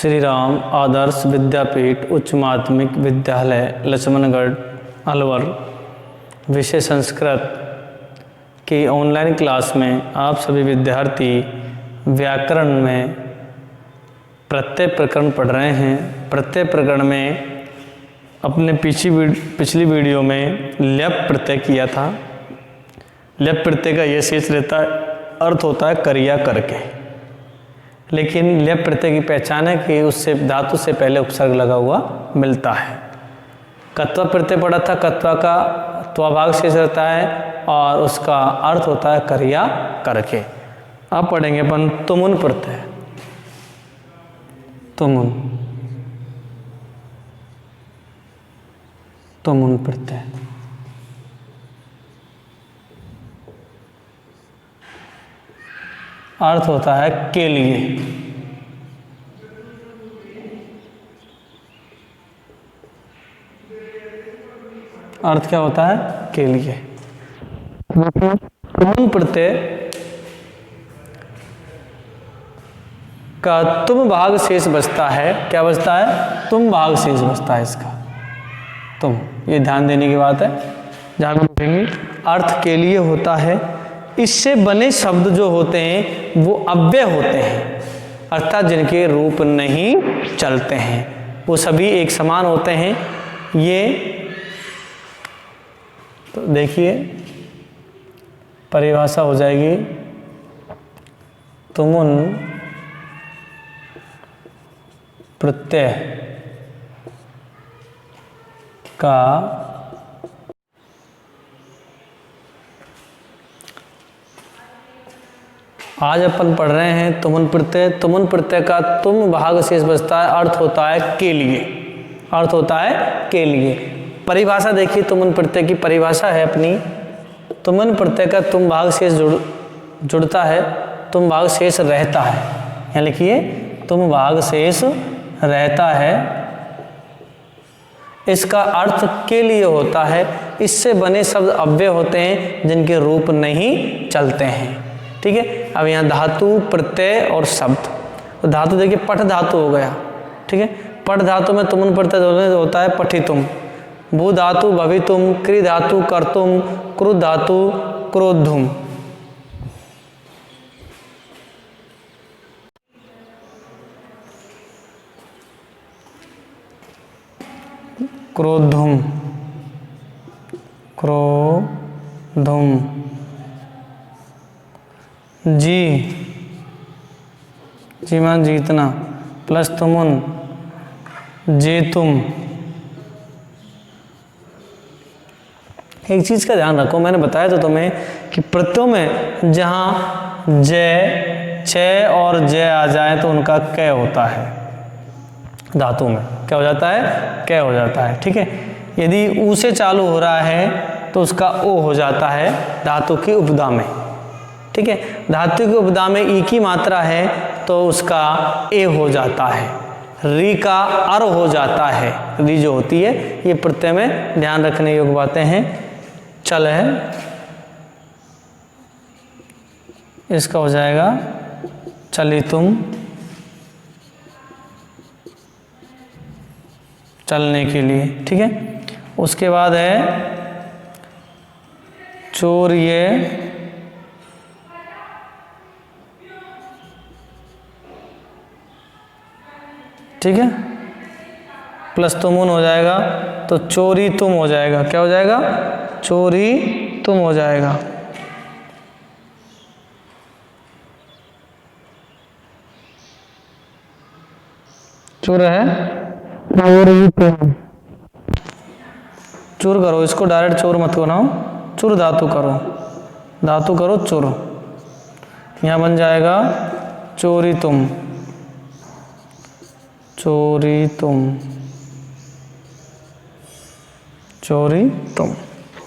श्री राम आदर्श विद्यापीठ उच्च माध्यमिक विद्यालय लक्ष्मणगढ़ अलवर विषय संस्कृत की ऑनलाइन क्लास में आप सभी विद्यार्थी व्याकरण में प्रत्यय प्रकरण पढ़ रहे हैं। प्रत्यय प्रकरण में अपने पिछली वीडियो में ल्यप प्रत्यय किया था। ल्यप प्रत्यय का यह शेष रहता है, अर्थ होता है करिया करके, लेकिन ल्यप प्रत्यय की पहचान है कि उससे धातु से पहले उपसर्ग लगा हुआ मिलता है। कत्वा प्रत्यय पढ़ा था, कत्वा का त्वभाग शेष रहता है और उसका अर्थ होता है करिया करके। अब पढ़ेंगे अपन तुमुन प्रत्यय। तुमुन तुमुन प्रत्यय अर्थ होता है के लिए। अर्थ क्या होता है? के लिए। तुमुन प्रत्यय का तुम भाग शेष बचता है। क्या बचता है? तुम भाग शेष बचता है इसका। तुम, ये ध्यान देने की बात है। जहां हम देखेंगे अर्थ के लिए होता है। इससे बने शब्द जो होते हैं वो अव्यय होते हैं, अर्थात जिनके रूप नहीं चलते हैं, वो सभी एक समान होते हैं। ये तो देखिए परिभाषा हो जाएगी, तुमुन प्रत्यय का आज अपन पढ़ रहे हैं तुमुन प्रत्यय। तुमुन प्रत्यय का तुम भाग शेष बचता है, अर्थ होता है के लिए। अर्थ होता है के लिए। परिभाषा देखिए, तुमुन प्रत्यय की परिभाषा है अपनी। तुमुन प्रत्यय का तुम भाग शेष जुड़ता है, तुम भाग शेष रहता है। यहाँ लिखिए तुम भाग शेष रहता है, इसका अर्थ के लिए होता है। इससे बने शब्द अव्यय होते हैं जिनके रूप नहीं चलते हैं। ठीक है। अब यहाँ धातु, प्रत्यय और शब्द। तो धातु देखिए पठ धातु हो गया। ठीक है। पठ धातु में तुमुन प्रत्यय होता है पठितुम। भू धातु भवितुम, क्रि धातु कर्तुम, क्रुद्ध धातु क्रोद्धुम। क्रोद्धुम, क्रोधुम। जी मान जीतना, प्लस तुमुन जेतुम। एक चीज का ध्यान रखो, मैंने बताया था तुम्हें कि प्रत्ययों में जहां जय, छ और जय आ जाए तो उनका कै होता है। धातु में क्या हो जाता है? कै हो जाता है। ठीक है। यदि ऊ से चालू हो रहा है तो उसका ओ हो जाता है धातु की उपदा में। ठीक है। धातु की उपदा में ई की मात्रा है तो उसका ए हो जाता है। री का अर हो जाता है। री जो होती है, ये प्रत्यय में ध्यान रखने योग्य बातें हैं। चल है, इसका हो जाएगा चलितुम, चलने के लिए। ठीक है। उसके बाद है चोर्य, ठीक है, प्लस तुमुन हो जाएगा तो चोरी तुम हो जाएगा। क्या हो जाएगा? चोरी तुम हो जाएगा। चुर है, चुर करो इसको, डायरेक्ट चोर मत बनाओ, चुर धातु करो, धातु करो चुर। यहाँ बन जाएगा चोरी तुम, चोरी तुम, चोरी तुम।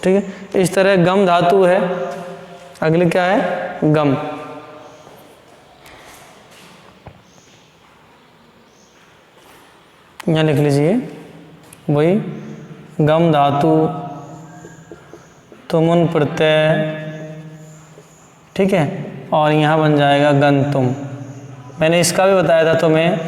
ठीक है। इस तरह गम धातु है। अगले क्या है? गम। यहाँ लिख लीजिए वही गम धातु, तुमुन प्रत्यय। ठीक है। और यहाँ बन जाएगा गंतुम। मैंने इसका भी बताया था तुम्हें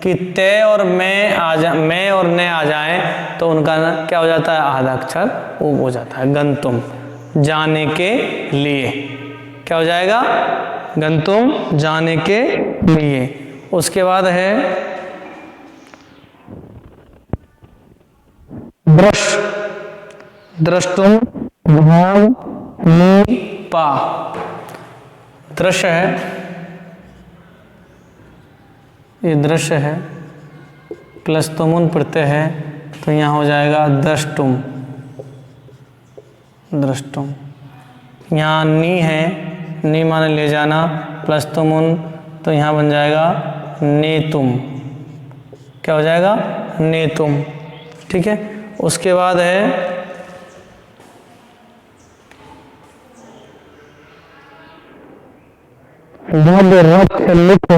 कि ते और मैं और ने आ जाएं तो उनका ना क्या हो जाता है, आधा अक्षर ऊ हो जाता है। गंतुम, जाने के लिए, क्या हो जाएगा, गंतुम, जाने के लिए। उसके बाद है दृश, दृष्टुम, भाव, नी, पा। दृश्य है, ये दृश्य है, प्लस तुमुन प्रत्यय है तो यहाँ हो जाएगा द्रष्टुम, द्रष्टुम। यहाँ नी है, नी माने ले जाना, प्लस तुमुन तो यहाँ बन जाएगा नेतुम, क्या हो जाएगा, नेतुम। ठीक है। उसके बाद है वध, रथ, लिख,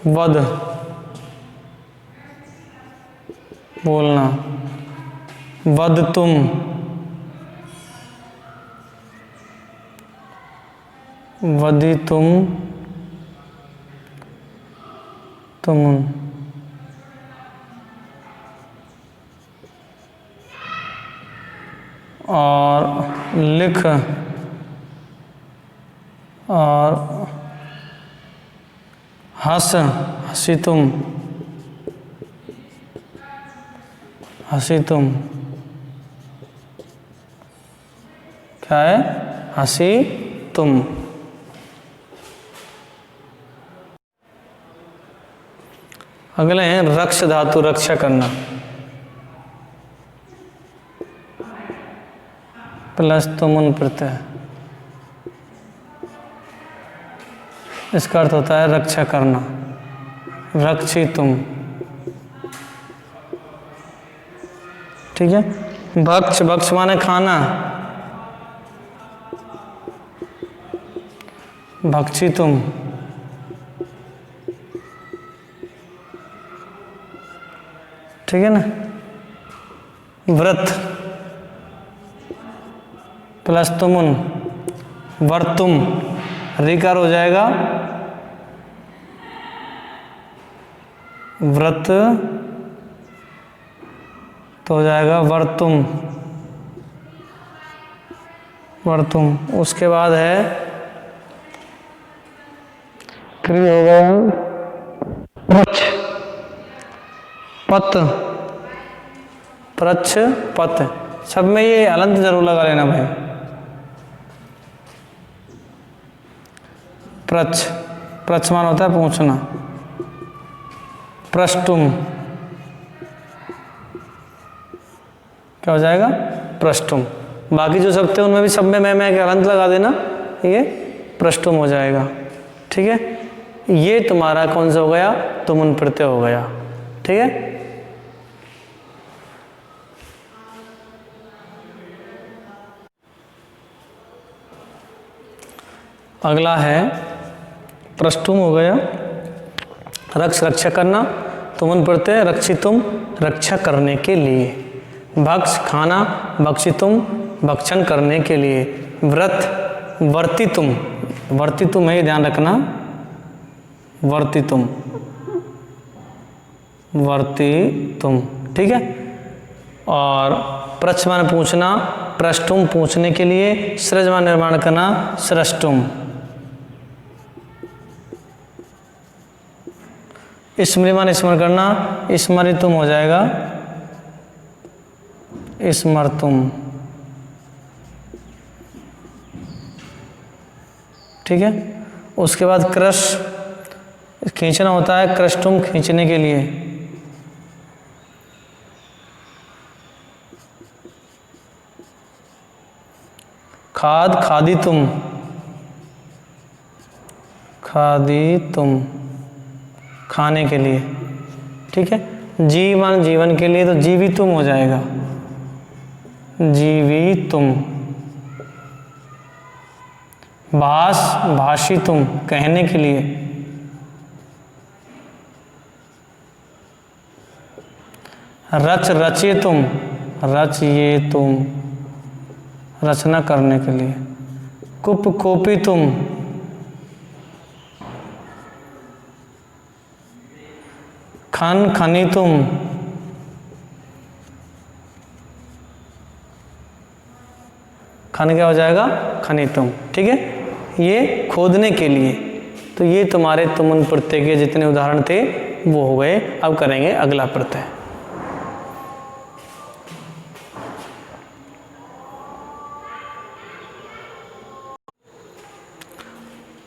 वध बोलना, वध तुम, वधि तुम, तुम। और लिख, और हंस, हंसी तुम, हंसी तुम, क्या है, हंसी तुम। अगले हैं रक्ष धातु, रक्षा करना, प्लस तुमुन प्रत्यय। इसका अर्थ होता है रक्षा करना, रक्षितुम। ठीक है। भक्ष, भक्ष माने खाना, भक्षितुम। ठीक है ना। व्रत, प्लस तुमुन, वर्तुम, रिकार हो जाएगा, व्रत तो हो जाएगा वर्तुम, वर्तुम। उसके बाद है क्रिया हो गया प्रच्छ, पत, प्रच्छ, पत। सब में ये अलंत जरूर लगा लेना भाई। प्रच्छ, प्रच्छ मान होता है पूछना, प्रष्टुम, क्या हो जाएगा, प्रष्टुम। बाकी जो शब्द है उनमें भी सब में मैं के अलंत लगा देना, ये प्रष्टुम हो जाएगा। ठीक है। ये तुम्हारा कौन सा हो गया, तुमुन प्रत्यय हो गया। ठीक है। अगला है प्रष्टुम हो गया, रक्ष, रक्षा करना, तुमुन प्रत्यय, रक्षितुम, रक्षा करने के लिए। भक्ष, खाना, भक्षितुम, भक्षण करने के लिए। व्रत, वर्तितुम, वर्तितुम है, ध्यान रखना, वर्तितुम, वर्तितुम। ठीक है। और प्रच्छ माने पूछना, प्रष्टुम पूछने के लिए, सृज माने निर्माण करना, सृष्टुम। स्मृति माने स्मरण करना, स्मरितुम हो जाएगा, स्मरतुम। ठीक है। उसके बाद क्रश, खींचना होता है, क्रष्टुम, खींचने के लिए। खाद, खादितुम, खादितुम, खाने के लिए। ठीक है। जीवन, जीवन के लिए, तो जीवितुम हो जाएगा, जीवितुम। भास, भाषितुम, कहने के लिए। रच, रचेतुम, रचयेतुम, रचना करने के लिए। कुप कोपितुम, खन खनितुम, खन क्या हो जाएगा, खनितुम। ठीक है, ये खोदने के लिए। तो ये तुम्हारे तुमुन प्रत्यय के जितने उदाहरण थे वो हो गए। अब करेंगे अगला प्रत्यय।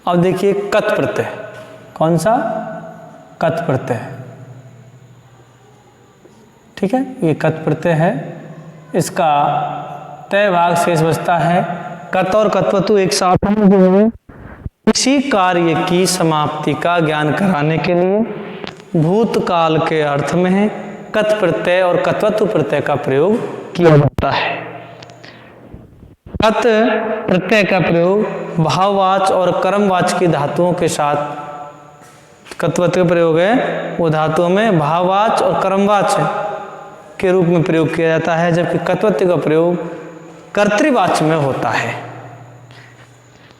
अब देखिए कत प्रत्यय। कौन सा, कत प्रत्यय। ठीक है, ये कत प्रत्यय है। इसका तय भाग शेष बचता है। कत और कत्वतु एक साथ हैं। किसी कार्य की समाप्ति का ज्ञान कराने के लिए भूतकाल के अर्थ में है कत प्रत्यय और कत्वतु प्रत्यय का प्रयोग किया जाता है। कत प्रत्यय का प्रयोग भाववाच और कर्मवाच की धातुओं के साथ, कत्वतु का प्रयोग है वो धातुओं में भाववाच और कर्मवाच के रूप में प्रयोग किया जाता है, जबकि कत्वतु का प्रयोग कर्तृवाच में होता है।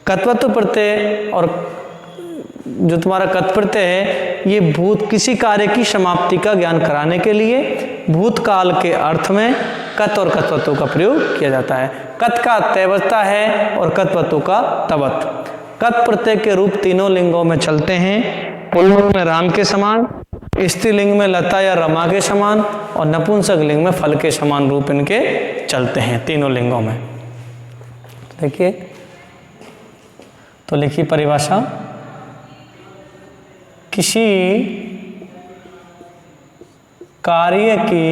कत्वतु प्रत्यय और जो तुम्हारा कत प्रत्यय है ये किसी कार्य की समाप्ति का ज्ञान कराने के लिए भूतकाल के अर्थ में कत और कत्वतु का प्रयोग किया जाता है। कत का तय बचता है और कत्वतु का तवत। कत प्रत्यय के रूप तीनों लिंगों में चलते हैं। पुल्लिंग में राम के समान, स्त्रीलिंग में लता या रमा के समान और नपुंसक लिंग में फल के समान रूप इनके चलते हैं तीनों लिंगों में। देखिए, तो लिखिए परिभाषा। किसी कार्य की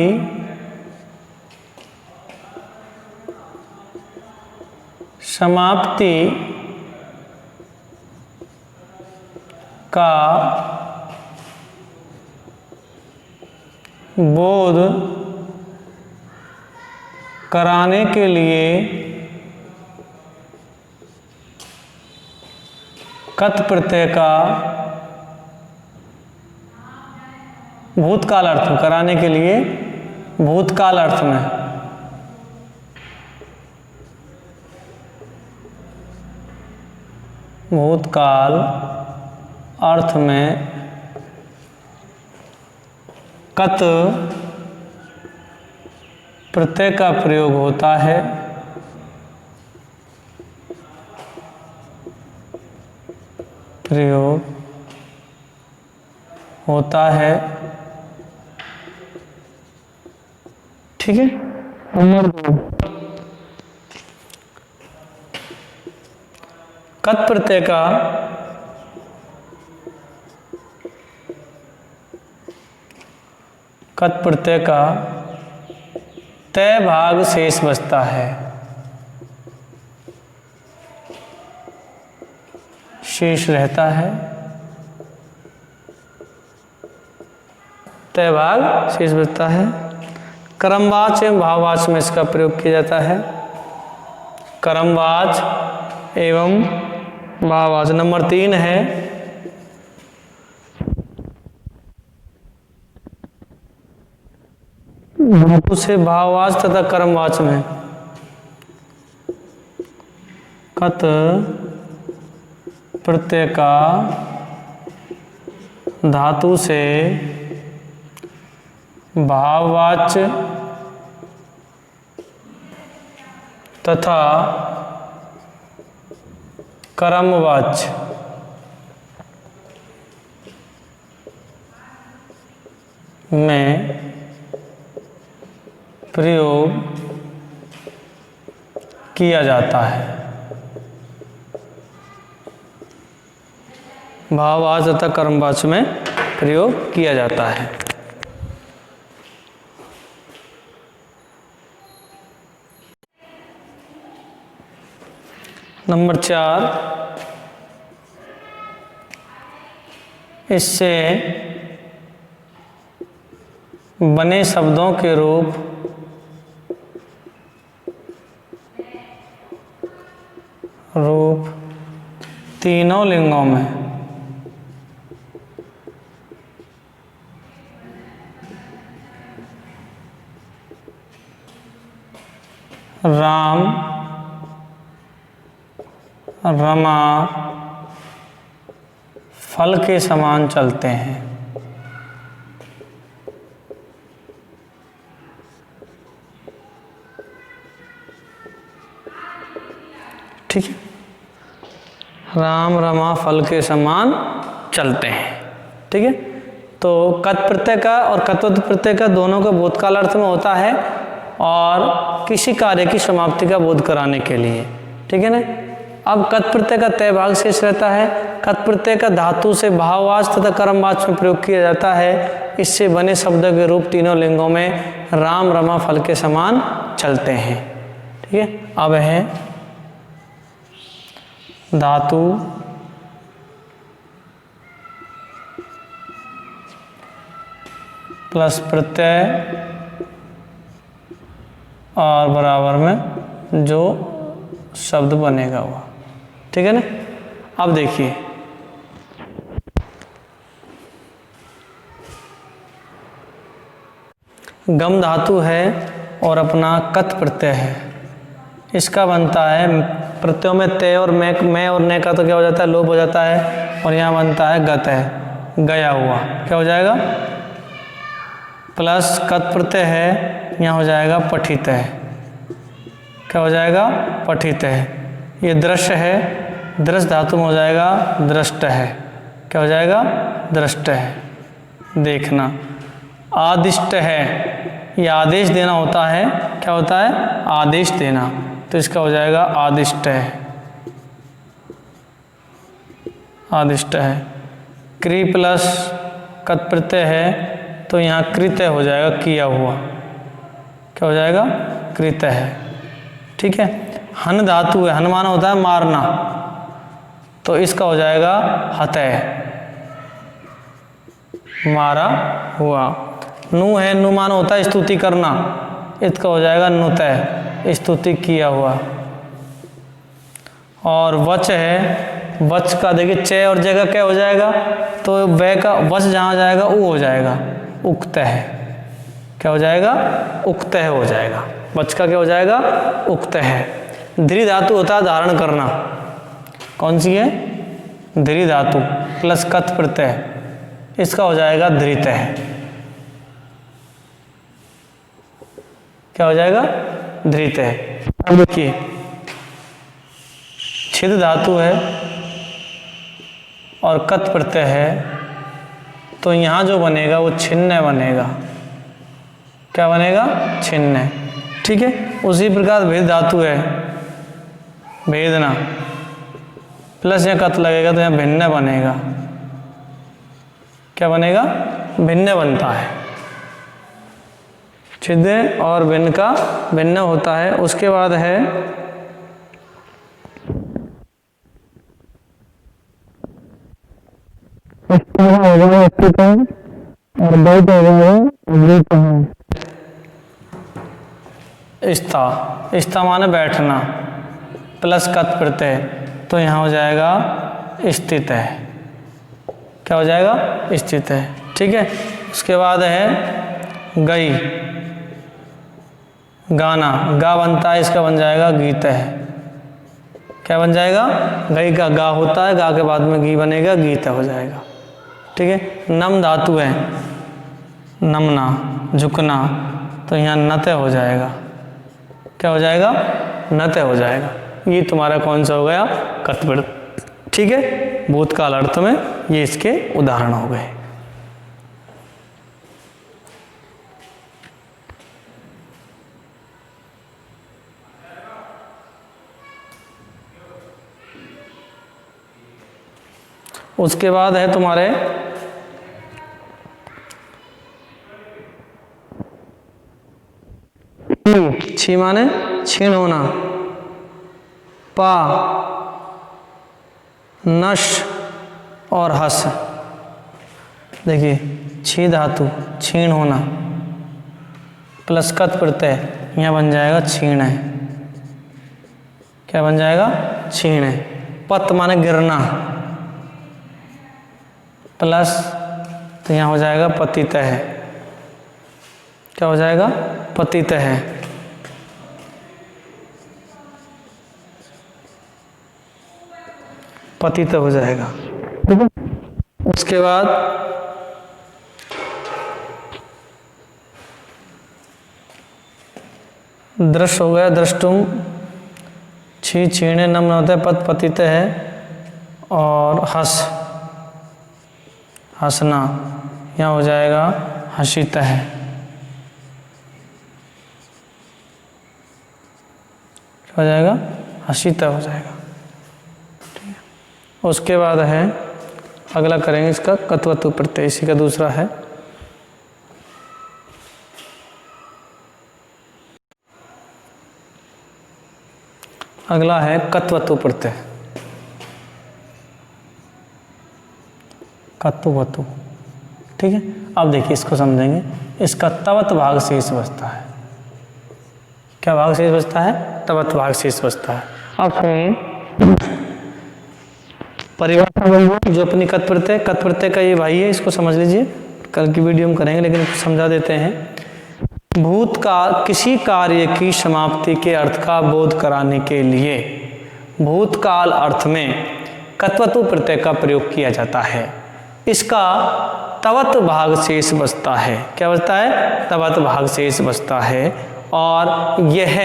समाप्ति का बोध कराने के लिए कत प्रत्यय का भूतकाल अर्थ में कराने के लिए भूतकाल अर्थ में भूतकाल अर्थ में कत प्रत्यय का प्रयोग होता है। प्रयोग होता है। ठीक है, नंबर 2, कत प्रत्यय का तय भाग शेष बचता है। शेष रहता है, तय भाग शेष बचता है। कर्मवाच एवं भाववाच में इसका प्रयोग किया जाता है। कर्मवाच एवं भाववाच। नंबर 3 है धातु से भाववाच तथा कर्मवाच में कत प्रत्यय का धातु से भाववाच तथा कर्मवाच में प्रयोग किया जाता है। भाववाच तथा कर्मवाच में प्रयोग किया जाता है। नंबर 4, इससे बने शब्दों के रूप तीनों लिंगों में राम, रमा फल के समान चलते हैं। ठीक है, राम रमा फल के समान चलते हैं। ठीक है, तो कत प्रत्यय का और कत्वत प्रत्यय का दोनों का भूतकाल अर्थ में होता है और किसी कार्य की समाप्ति का बोध कराने के लिए। ठीक है ना। अब कत प्रत्यय का तय भाग शेष रहता है। कत प्रत्यय का धातु से भाववाच तथा कर्मवाच में प्रयोग किया जाता है। इससे बने शब्द के रूप तीनों लिंगों में राम रमा फल के समान चलते हैं। ठीक है, अब है धातु प्लस प्रत्यय और बराबर में जो शब्द बनेगा वो। ठीक है ना। अब देखिए, गम धातु है और अपना कत प्रत्यय है। इसका बनता है प्रत्ययों में ते और मैं और ने का तो क्या हो जाता है, लोप हो जाता है, और यहाँ बनता है गत है, गया हुआ। क्या हो जाएगा, प्लस कत प्रत्यय है, यहाँ हो जाएगा पठित है। क्या हो जाएगा, पठित है। ये दृश्य है, दृश्य धातु में हो जाएगा दृष्ट है। क्या हो जाएगा, दृष्ट है, देखना। आदिष्ट है, ये आदेश देना होता है। क्या होता है, आदेश देना, तो इसका हो जाएगा आदिष्ट है, आदिष्ट है। क्रि प्लस कत प्रत्यय है तो यहाँ कृत्य हो जाएगा, किया हुआ। क्या हो जाएगा, कृत्य है। ठीक है, हन धातु है, हन माना होता है मारना, तो इसका हो जाएगा हतय, मारा हुआ। नु है, नु माना होता है स्तुति करना, इसका हो जाएगा नुतय, स्तुति किया हुआ। और वच है, वच का देखिए च और जगह क्या हो जाएगा, तो वे का वच जहाँ जाएगा उ हो जाएगा, उक्त है। क्या हो जाएगा, उक्त है हो जाएगा। वच का क्या हो जाएगा, उक्त है। धृ धातु होता है धारण करना, कौन सी है, धृ धातु प्लस कत प्रत्यय, इसका हो जाएगा धृत है। क्या हो जाएगा, धृत है। अब देखिए, छिद धातु है और कत प्रत्यय है, तो यहाँ जो बनेगा वो छिन्न बनेगा। क्या बनेगा, छिन्न। ठीक है, उसी प्रकार भेद धातु है, भेदना, प्लस यहाँ कत लगेगा तो यहाँ भिन्न बनेगा। क्या बनेगा, भिन्न बनता है। छिद्र और भिन्न का भिन्न होता है। उसके बाद है स्था, स्था माने बैठना, प्लस कत प्रत्यय, तो यहाँ हो जाएगा स्थित है। क्या हो जाएगा, स्थित है। ठीक है, उसके बाद है गई, गाना, गा बनता है, इसका बन जाएगा गीत है। क्या बन जाएगा, गई का गा होता है, गा के बाद में गी बनेगा, गीत हो जाएगा। ठीक है, नम धातु है, नमना, झुकना, तो यहाँ नत हो जाएगा। क्या हो जाएगा, नत हो जाएगा। ये तुम्हारा कौन सा हो गया, कत्वृत। ठीक है, भूतकाल अर्थ में ये इसके उदाहरण हो गए। उसके बाद है तुम्हारे छी माने छीण होना, पा, नश और हस। देखिए, छी धातु, छीण होना, प्लस कत प्रत्यय, यहाँ बन जाएगा छीण है। क्या बन जाएगा, छीण है। पत माने गिरना, प्लस तो यहाँ हो जाएगा पतित है। क्या हो जाएगा, पतित है। पतित हो जाएगा। उसके बाद दृश्य हो गया, दृष्टुम, छी छीणे नम होता है, पत पतित है, और हस हंसना, यहाँ हो जाएगा हसीता है। क्या हो जाएगा? हसीता हो जाएगा। ठीक है। उसके बाद है अगला करेंगे इसका कत्वतु प्रत्यय, इसी का दूसरा है। अगला है कत्वतु प्रत्यय, कत्वतु। ठीक है, अब देखिए इसको समझेंगे। इसका तवत भाग शेष बचता है। क्या भाग शेष बचता है? तवत भाग शेष बचता है। अब परिभाषा जो अपनी कत प्रत्यय का ये भाई है, इसको समझ लीजिए, कल की वीडियो में करेंगे लेकिन समझा देते हैं। भूतकाल, किसी कार्य की समाप्ति के अर्थ का बोध कराने के लिए भूतकाल अर्थ में कत्वतु प्रत्यय का प्रयोग किया जाता है। इसका तवत भाग शेष बचता है। क्या बचता है? तवत भाग शेष बचता है, और यह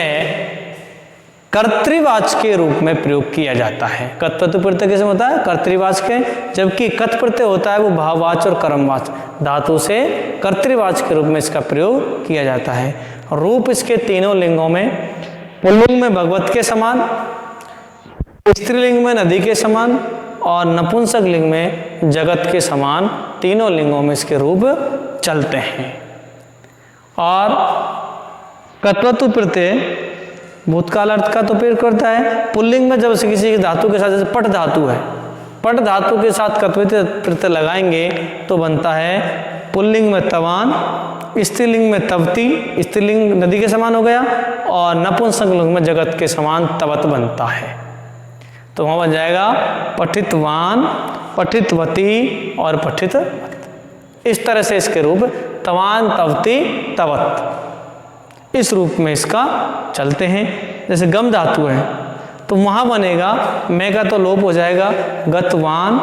कर्तृवाच्य के रूप में प्रयोग किया जाता है। कत्वतु प्रत्यय कैसे होता है? कर्तृवाच्य के, जबकि कत प्रत्यय होता है वो भाववाच्य और कर्मवाच्य धातु से कर्तृवाच्य के रूप में इसका प्रयोग किया जाता है। रूप इसके तीनों लिंगों में, पुल्लिंग में भगवत के समान, स्त्रीलिंग में नदी के समान, और नपुंसक लिंग में जगत के समान, तीनों लिंगों में इसके रूप चलते हैं। और कत्वतु प्रत्यय भूतकाल अर्थ का तो प्रयोग करता है। पुल्लिंग में जब किसी धातु के साथ, जैसे पट धातु है, पट धातु के साथ कत्वतु प्रत्यय लगाएंगे तो बनता है पुल्लिंग में तवान, स्त्रीलिंग में तवती, स्त्रीलिंग नदी के समान हो गया, और नपुंसक लिंग में जगत के समान तवत बनता है। तो वहाँ बन जाएगा पठितवान, पठितवती और पठितवत। इस तरह से इसके रूप तवान, तवती, तवत, इस रूप में इसका चलते हैं। जैसे गम धातु है तो वहाँ बनेगा, मैं का तो लोप हो जाएगा, गतवान,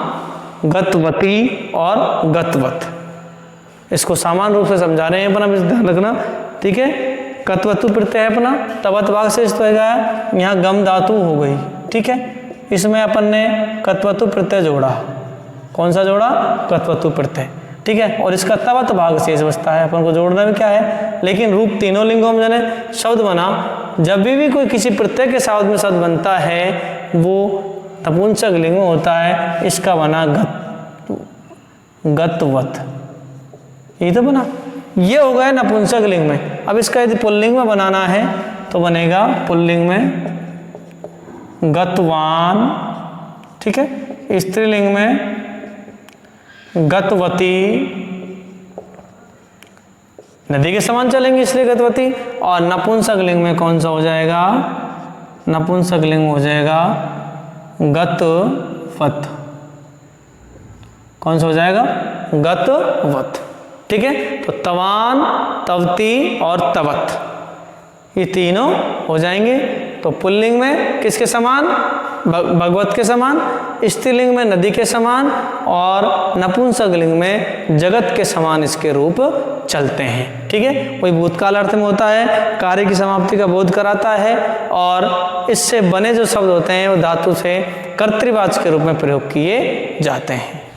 गतवती और गतवत। इसको समान रूप से समझा रहे हैं अपना, ध्यान रखना। ठीक है, कत्वतु प्रत्यय है अपना, तवत भाग शेष तो गया, यहाँ गम धातु हो गई। ठीक है, इसमें अपन ने कत्वतु प्रत्यय जोड़ा। कौन सा जोड़ा? कत्वतु प्रत्यय। ठीक है, और इसका तवत भाग शेष बचता है। अपन को जोड़ना भी क्या है, लेकिन रूप तीनों लिंगों में जाने शब्द बना। जब भी कोई किसी प्रत्यय के साथ में शब्द बनता है वो नपुंसक लिंग में होता है। इसका बना गतवत, ये तो बना, ये हो गया नपुंसक लिंग में। अब इसका यदि पुल्लिंग में बनाना है तो बनेगा पुल्लिंग में गतवान। ठीक है, स्त्रीलिंग में गतवती, नदी के समान चलेंगे इसलिए गतवती, और नपुंसक लिंग में कौन सा हो जाएगा? नपुंसक लिंग हो जाएगा गतवत। कौन सा हो जाएगा? गतवत। ठीक है, तो तवान, तवती और तवत, ये तीनों हो जाएंगे। तो पुल्लिंग में किसके समान? भगवत के समान, स्त्रीलिंग में नदी के समान, और नपुंसक लिंग में जगत के समान इसके रूप चलते हैं। ठीक है, वही भूतकाल अर्थ में होता है, कार्य की समाप्ति का बोध कराता है, और इससे बने जो शब्द होते हैं वो धातु से कर्तृवाच्य के रूप में प्रयोग किए जाते हैं।